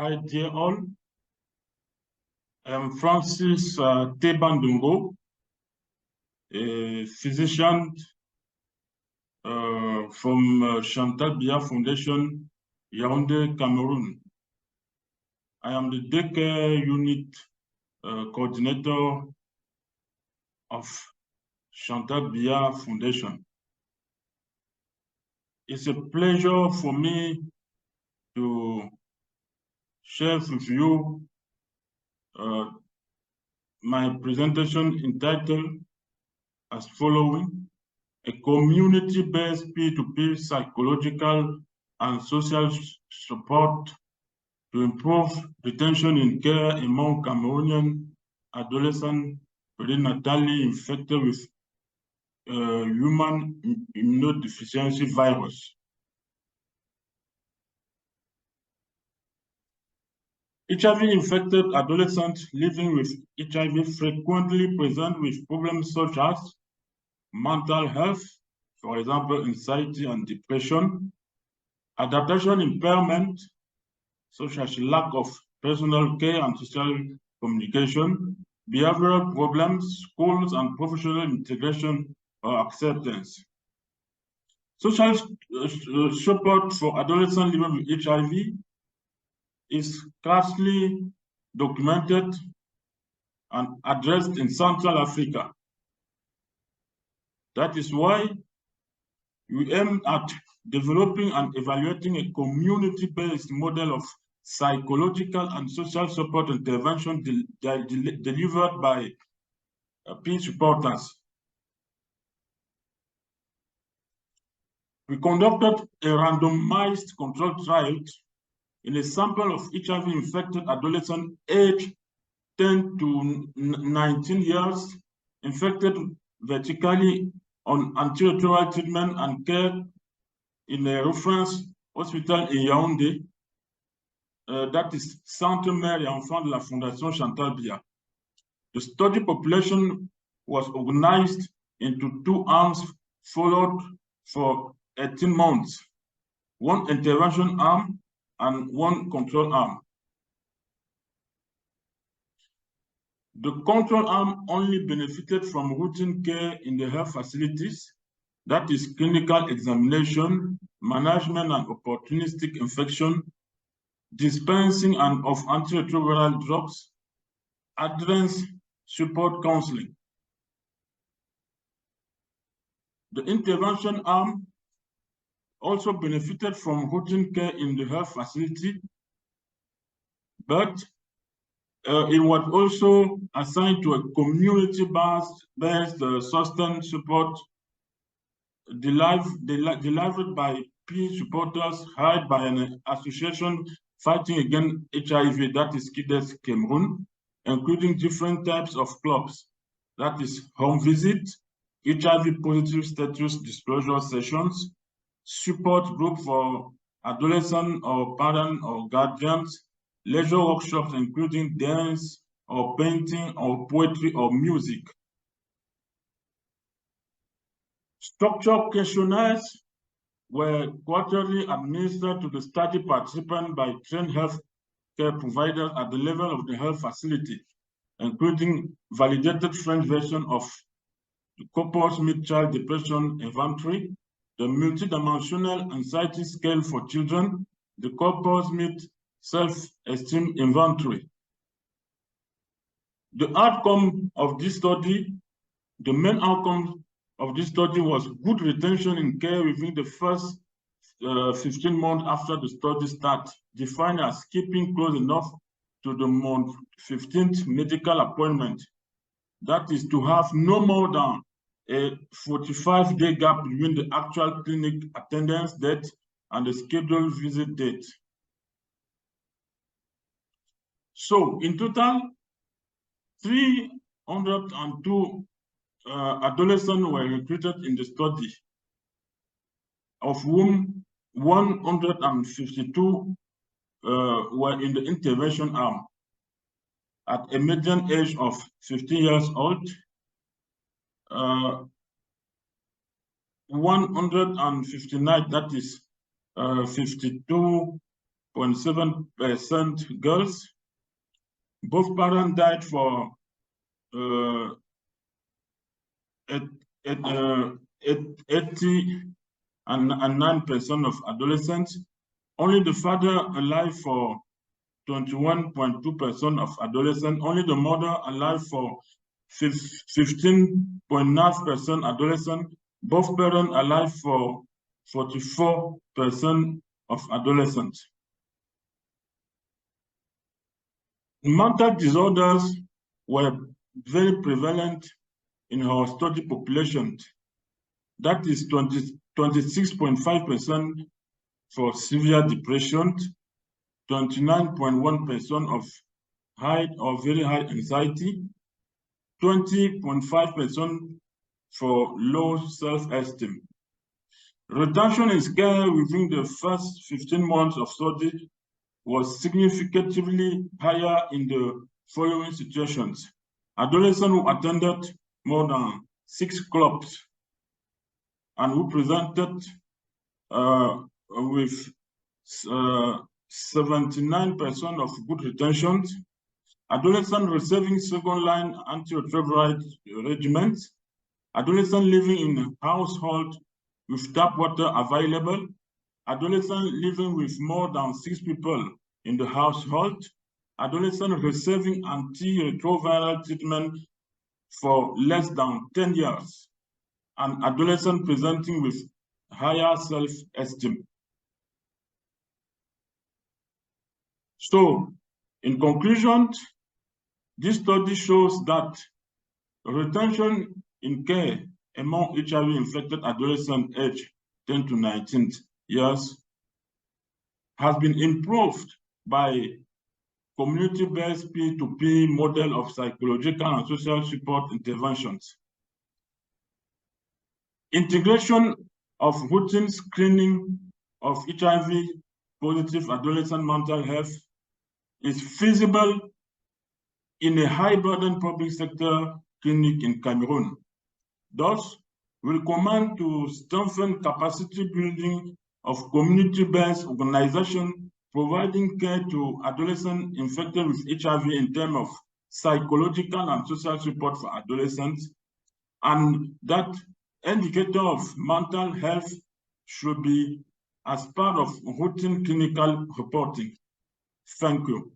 Hi, dear all. I am Francis Ateba Ndongo, a physician from Chantal Biya Foundation, Yaoundé, Cameroon. I am the daycare unit coordinator of Chantal Biya Foundation. It's a pleasure for me to share with you my presentation entitled as following: a community-based peer-to-peer psychological and social support to improve retention in care among Cameroonian adolescents perinatally infected with human immunodeficiency virus. HIV-infected adolescents living with HIV frequently present with problems such as mental health, for example, anxiety and depression, adaptation impairment, such as lack of personal care and social communication, behavioral problems, schools and professional integration or acceptance. Social support for adolescents living with HIV is scarcely documented and addressed in Central Africa. That is why we aim at developing and evaluating a community-based model of psychological and social support intervention delivered by peer supporters. We conducted a randomized controlled trial in a sample of HIV-infected adolescents aged 10 to 19 years, infected vertically on antiretroviral treatment and care in a reference hospital in Yaoundé, that is Centre Mère et Enfants de la Fondation Chantal Biya. The study population was organized into 2 arms followed for 18 months, 1 intervention arm and 1 control arm. The control arm only benefited from routine care in the health facilities, that is clinical examination, management and opportunistic infection, dispensing and of antiretroviral drugs, adherence support counseling. The intervention arm also benefited from routine care in the health facility, but it was also assigned to a community-based sustained support delivered by peer supporters hired by an association fighting against HIV, that is Kids Cameroon, including different types of clubs, that is home visit, HIV positive status disclosure sessions, support group for adolescents or parents or guardians, leisure workshops including dance or painting or poetry or music. Structured questionnaires were quarterly administered to the study participants by trained health care providers at the level of the health facility, including validated French version of the Copper-Smith Child Depression Inventory, the Multidimensional Anxiety Scale for Children, the Copper-Smith Self-Esteem Inventory. The outcome of this study, the main outcome of this study was good retention in care within the first 15 months after the study start, defined as keeping close enough to the month 15th medical appointment. That is to have no more than a 45-day gap between the actual clinic attendance date and the scheduled visit date. So in total, 302 adolescents were recruited in the study, of whom 152 were in the intervention arm at a median age of 15 years old. 159, that is 52 0.7% girls. Both parents died for 89% of adolescents. Only the father alive for 21.2% of adolescents. Only the mother alive for 15.9% adolescents. Both parents alive for 44% of adolescents. Mental disorders were very prevalent in our study population. That is 26.5% for severe depression, 29.1% of high or very high anxiety, 20.5% for low self-esteem. Retention in care within the first 15 months of study was significantly higher in the following situations. Adolescents who attended more than 6 clubs and who presented with 79% of good retention. Adolescents receiving second-line antiretroviral regimens. Adolescents living in a household with tap water available. Adolescents living with more than 6 people in the household. Adolescents receiving antiretroviral treatment for less than 10 years. And adolescents presenting with higher self-esteem. So, in conclusion, this study shows that retention in care among HIV-infected adolescents aged 10 to 19 years has been improved by community-based P2P model of psychological and social support interventions. Integration of routine screening of HIV-positive adolescent mental health is feasible in a high-burden public sector clinic in Cameroon. Thus, we recommend to strengthen capacity building of community-based organizations providing care to adolescents infected with HIV in terms of psychological and social support for adolescents, and that indicator of mental health should be as part of routine clinical reporting. Thank you.